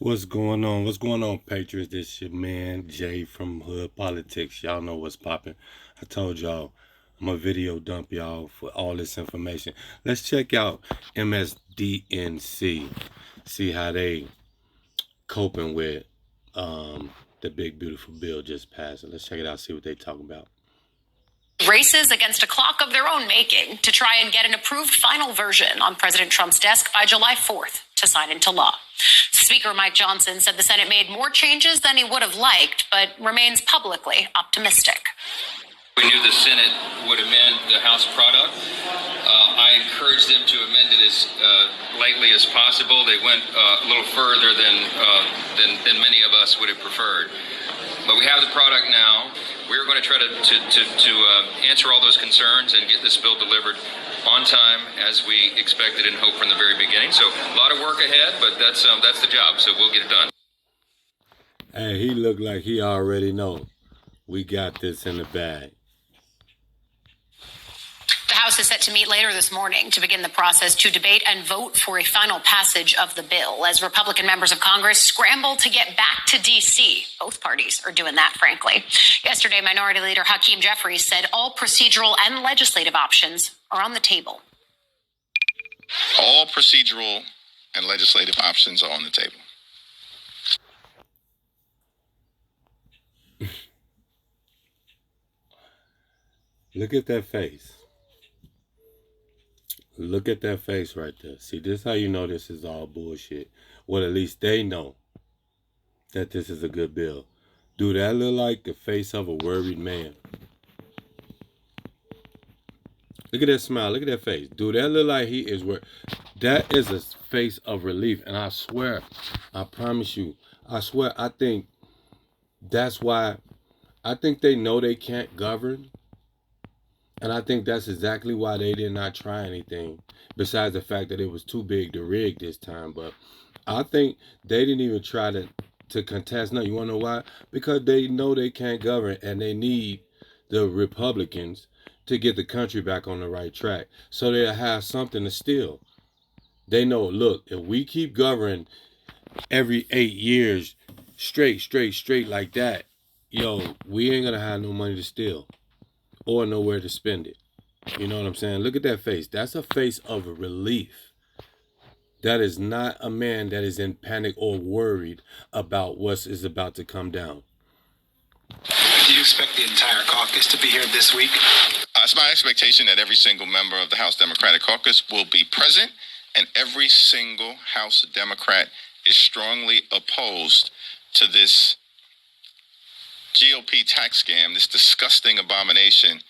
What's going on? What's going on, Patriots? This your man, Jay from Hood Politics. Y'all know what's popping. I told y'all, I'm a video dump y'all for all this information. Let's check out MSDNC. See how they coping with the big, beautiful bill just passing. Let's check it out, see what they talking about. Races against a clock of their own making to try and get an approved final version on President Trump's desk by July 4th to sign into law. Speaker Mike Johnson said the Senate made more changes than he would have liked, but remains publicly optimistic. We knew the Senate would amend the House product. I encouraged them to amend it as lightly as possible. They went a little further than many of us would have preferred. But we have the product now. We're going to try to answer all those concerns and get this bill delivered on time as we expected and hoped from the very beginning. So a lot of work ahead, but that's the job. So we'll get it done. Hey, he looked like he already know. We got this in the bag. The House is set to meet later this morning to begin the process to debate and vote for a final passage of the bill as Republican members of Congress scramble to get back to D.C. Both parties are doing that, frankly. Yesterday, Minority Leader Hakeem Jeffries said all procedural and legislative options are on the table. All procedural and legislative options are on the table. Look at that face. Look at that face right there. See, this is how you know this is all bullshit. Well, at least they know that this is a good bill. Do that look like the face of a worried man? Look at that smile. Look at that face. Do that look like he is worried? That is a face of relief. And I swear, I promise you, I swear, I think that's why, I think they know they can't govern. And I think that's exactly why they did not try anything, besides the fact that it was too big to rig this time. But I think they didn't even try to contest nothing. You want to know why? Because they know they can't govern, and they need the Republicans to get the country back on the right track, so they'll have something to steal. They know, look, if we keep governing every 8 years straight like that, yo, we ain't going to have no money to steal. Or nowhere to spend it. You know what I'm saying? Look at that face. That's a face of relief. That is not a man that is in panic or worried about what is about to come down. Do you expect the entire caucus to be here this week? It's my expectation that every single member of the House Democratic Caucus will be present, and every single House Democrat is strongly opposed to this GOP tax scam, this disgusting abomination,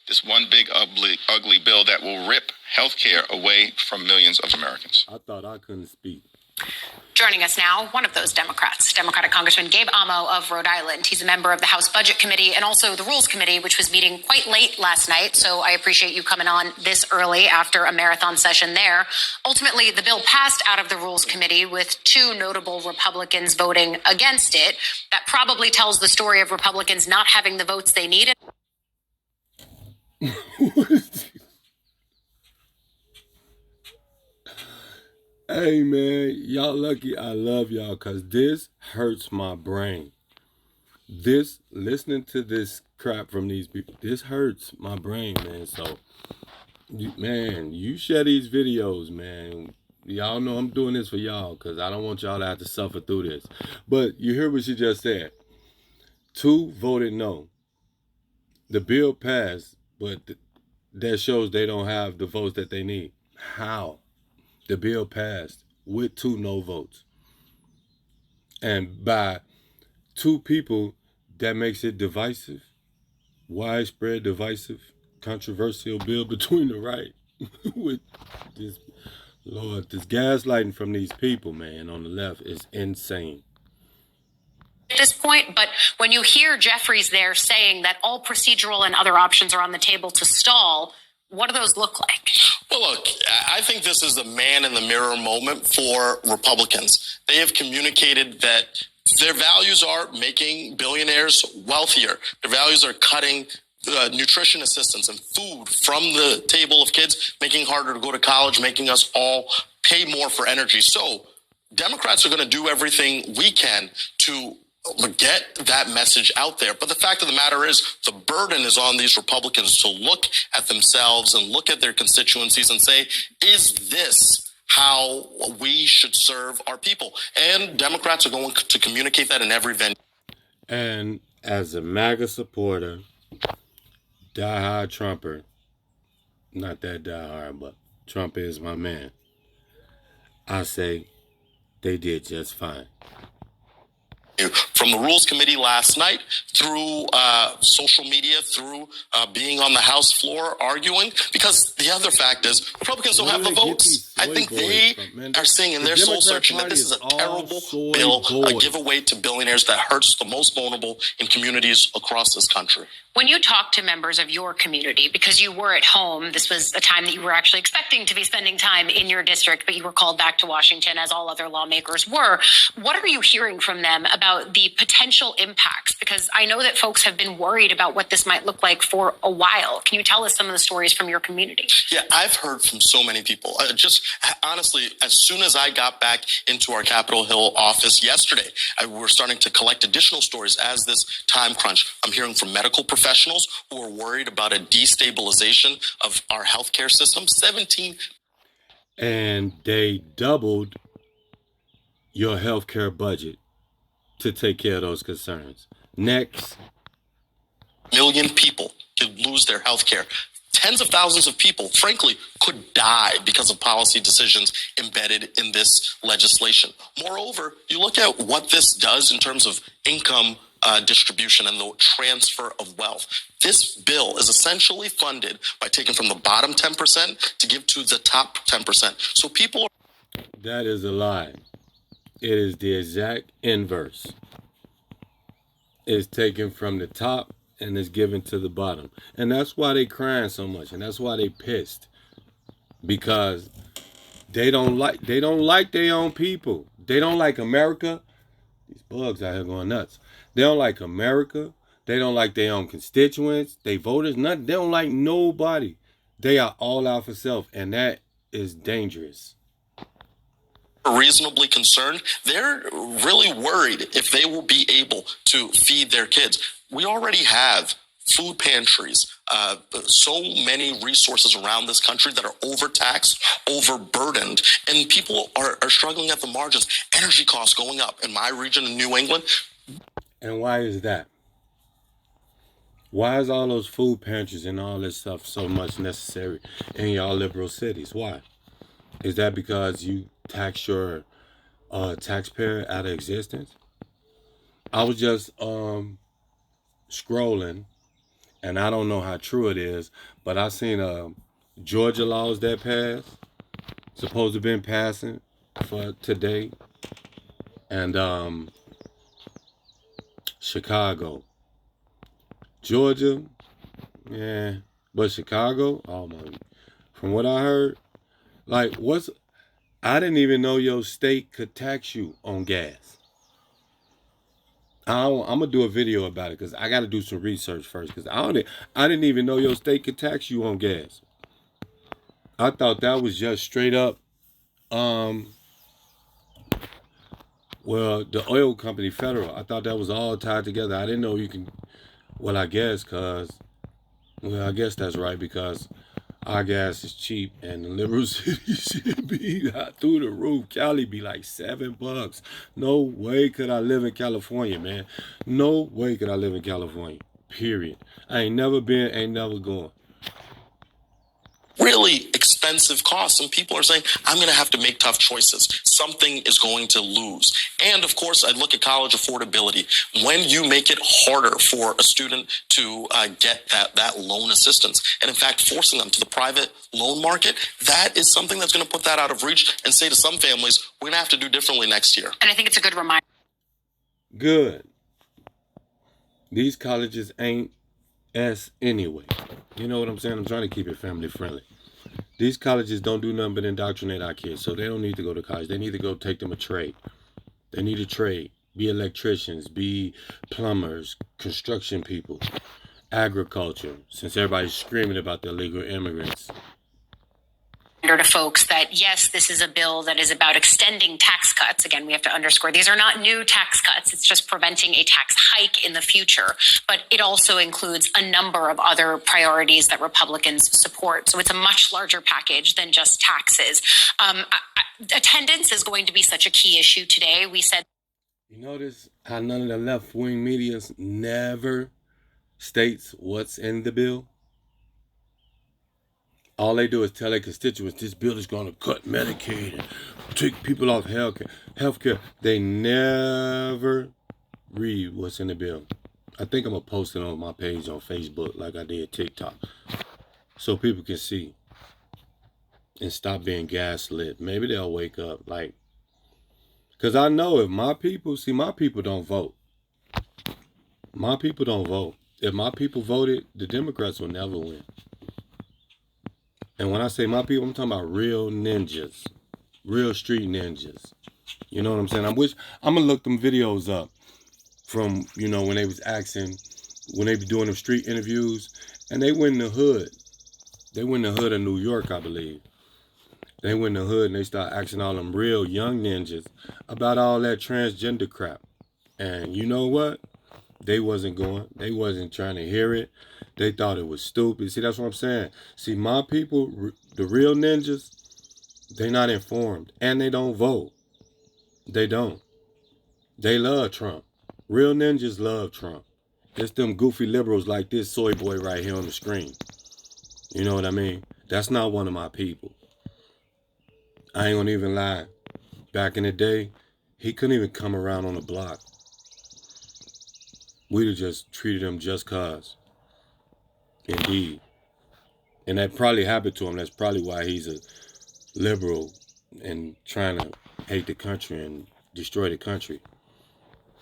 this one big ugly bill that will rip healthcare away from millions of Americans. I thought I couldn't speak. Joining us now, one of those Democrats, Democratic Congressman Gabe Amo of Rhode Island. He's a member of the House Budget Committee and also the Rules Committee, which was meeting quite late last night. So I appreciate you coming on this early after a marathon session there. Ultimately, the bill passed out of the Rules Committee with two notable Republicans voting against it. That probably tells the story of Republicans not having the votes they needed. Hey, man, y'all lucky I love y'all, because this hurts my brain. Listening to this crap from these people, this hurts my brain, man. So, you share these videos, man. Y'all know I'm doing this for y'all, because I don't want y'all to have to suffer through this. But you hear what she just said. 2 voted no. The bill passed, but that shows they don't have the votes that they need. How? The bill passed with 2 no votes. And by 2 people, that makes it divisive, widespread, divisive, controversial bill between the right. With this, Lord, this gaslighting from these people, man, on the left is insane. At this point, but when you hear Jeffries there saying that all procedural and other options are on the table to stall, what do those look like? Well, look, I think this is the man in the mirror moment for Republicans. They have communicated that their values are making billionaires wealthier. Their values are cutting nutrition assistance and food from the table of kids, making it harder to go to college, making us all pay more for energy. So Democrats are going to do everything we can to get that message out there. But the fact of the matter is, the burden is on these Republicans to look at themselves and look at their constituencies and say, is this how we should serve our people? And Democrats are going to communicate that in every venue. And as a MAGA supporter, diehard Trumper, not that diehard, but Trump is my man, I say they did just fine. From the Rules Committee last night, through social media, through being on the House floor arguing, because the other fact is Republicans don't have the votes. I think they are saying in their soul searching that this is a terrible bill, a giveaway to billionaires that hurts the most vulnerable in communities across this country. When you talk to members of your community, because you were at home, this was a time that you were actually expecting to be spending time in your district, but you were called back to Washington as all other lawmakers were. What are you hearing from them about the potential impacts? Because I know that folks have been worried about what this might look like for a while. Can you tell us some of the stories from your community? Yeah, I've heard from so many people. Just honestly, as soon as I got back into our Capitol Hill office yesterday, we're starting to collect additional stories as this time crunch. I'm hearing from medical professionals who are worried about a destabilization of our healthcare system. 17. And they doubled your healthcare budget to take care of those concerns. Next. Million people could lose their healthcare. Tens of thousands of people, frankly, could die because of policy decisions embedded in this legislation. Moreover, you look at what this does in terms of income distribution and the transfer of wealth. This bill is essentially funded by taking from the bottom 10% to give to the top 10%. So people are... That is a lie. It is the exact inverse. It's taken from the top and is given to the bottom. And that's why they crying so much. And that's why they pissed. Because they don't like their own people. They don't like America. These bugs out here going nuts. They don't like America. They don't like their own constituents. They voters, nothing. They don't like nobody. They are all out for self. And that is dangerous. Reasonably concerned. They're really worried if they will be able to feed their kids. We already have food pantries, so many resources around this country that are overtaxed, overburdened, and people are struggling at the margins. Energy costs going up in my region in New England. And why is that? Why is all those food pantries and all this stuff so much necessary in y'all liberal cities? Why? Is that because you tax your taxpayer out of existence? I was just scrolling, and I don't know how true it is, but I seen Georgia laws that passed, supposed to have been passing for today, and Chicago. Georgia, yeah, but Chicago, oh my, from what I heard, like I didn't even know your state could tax you on gas. I'm gonna do a video about it because I got to do some research first. Because I didn't even know your state could tax you on gas. I thought that was just straight up. Well, the oil company federal. I thought that was all tied together. I didn't know you can. Well, I guess I guess that's right because our gas is cheap and the liberal city should be through the roof. Cali be like $7. No way could I live in California, man. No way could I live in California. Period. I ain't never been, ain't never going. Really expensive costs, and people are saying, I'm going to have to make tough choices. Something is going to lose. And of course, I look at college affordability. When you make it harder for a student to get that loan assistance, and in fact, forcing them to the private loan market, that is something that's going to put that out of reach and say to some families, we're going to have to do differently next year. And I think it's a good reminder. Good. These colleges ain't S anyway. You know what I'm saying? I'm trying to keep it family friendly. These colleges don't do nothing but indoctrinate our kids, so they don't need to go to college. They need to go take them a trade. They need a trade. Be electricians, be plumbers, construction people, agriculture, since everybody's screaming about the illegal immigrants. To folks that, yes, this is a bill that is about extending tax cuts. Again, we have to underscore these are not new tax cuts. It's just preventing a tax hike in the future. But it also includes a number of other priorities that Republicans support. So it's a much larger package than just taxes. Attendance is going to be such a key issue today. We said. You notice how none of the left-wing media never states what's in the bill? All they do is tell their constituents this bill is going to cut Medicaid and take people off health care. They never read what's in the bill. I think I'm going to post it on my page on Facebook like I did TikTok so people can see and stop being gaslit. Maybe they'll wake up. Because I know if my people don't vote. My people don't vote. If my people voted, the Democrats will never win. And when I say my people, I'm talking about real ninjas, real street ninjas. You know what I'm saying? I'm gonna look them videos up from, when they was when they be doing them street interviews, and they went in the hood. They went in the hood of New York, I believe. They went in the hood and they start asking all them real young ninjas about all that transgender crap. And you know what? They wasn't going. They wasn't trying to hear it. They thought it was stupid. See, that's what I'm saying. See, my people, the real ninjas, they not informed. And they don't vote. They don't. They love Trump. Real ninjas love Trump. It's them goofy liberals like this soy boy right here on the screen. You know what I mean? That's not one of my people. I ain't gonna even lie. Back in the day, he couldn't even come around on the block. We'd have just treated him just cause. Indeed. And that probably happened to him. That's probably why he's a liberal and trying to hate the country and destroy the country.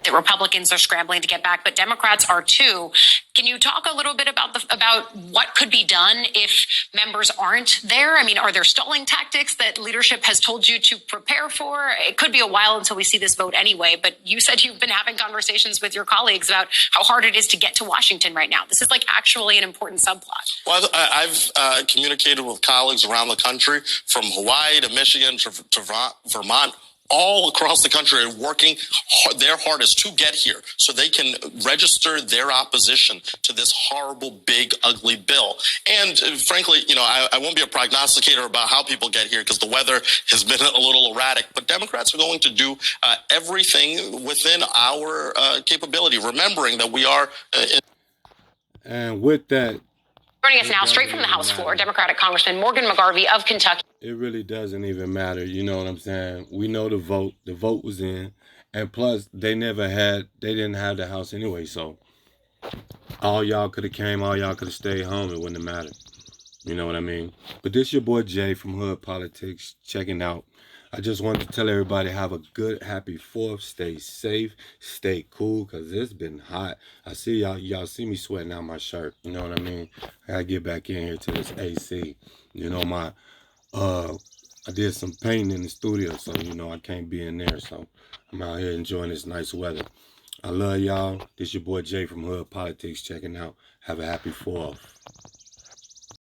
That Republicans are scrambling to get back, but Democrats are too. Can you talk a little bit about what could be done if members aren't there? I mean, are there stalling tactics that leadership has told you to prepare for? It could be a while until we see this vote anyway, but you said you've been having conversations with your colleagues about how hard it is to get to Washington right now. This is actually an important subplot. Well, I've communicated with colleagues around the country, from Hawaii to Michigan to Vermont, all across the country, are working their hardest to get here so they can register their opposition to this horrible, big, ugly bill. And frankly, I won't be a prognosticator about how people get here because the weather has been a little erratic, but Democrats are going to do everything within our capability, remembering that we are... And with that... Joining us now, straight from the House floor, Democratic Congressman Morgan McGarvey of Kentucky. It really doesn't even matter. You know what I'm saying? We know the vote. The vote was in. And plus, they didn't have the House anyway. So all y'all could have came, all y'all could have stayed home. It wouldn't have mattered. You know what I mean? But this your boy Jay from Hood Politics checking out. I just wanted to tell everybody, have a good, happy 4th. Stay safe, stay cool, because it's been hot. I see y'all see me sweating out my shirt. You know what I mean? I gotta get back in here to this AC. I did some painting in the studio, so I can't be in there. So I'm out here enjoying this nice weather. I love y'all. This your boy Jay from Hood Politics checking out. Have a happy 4th.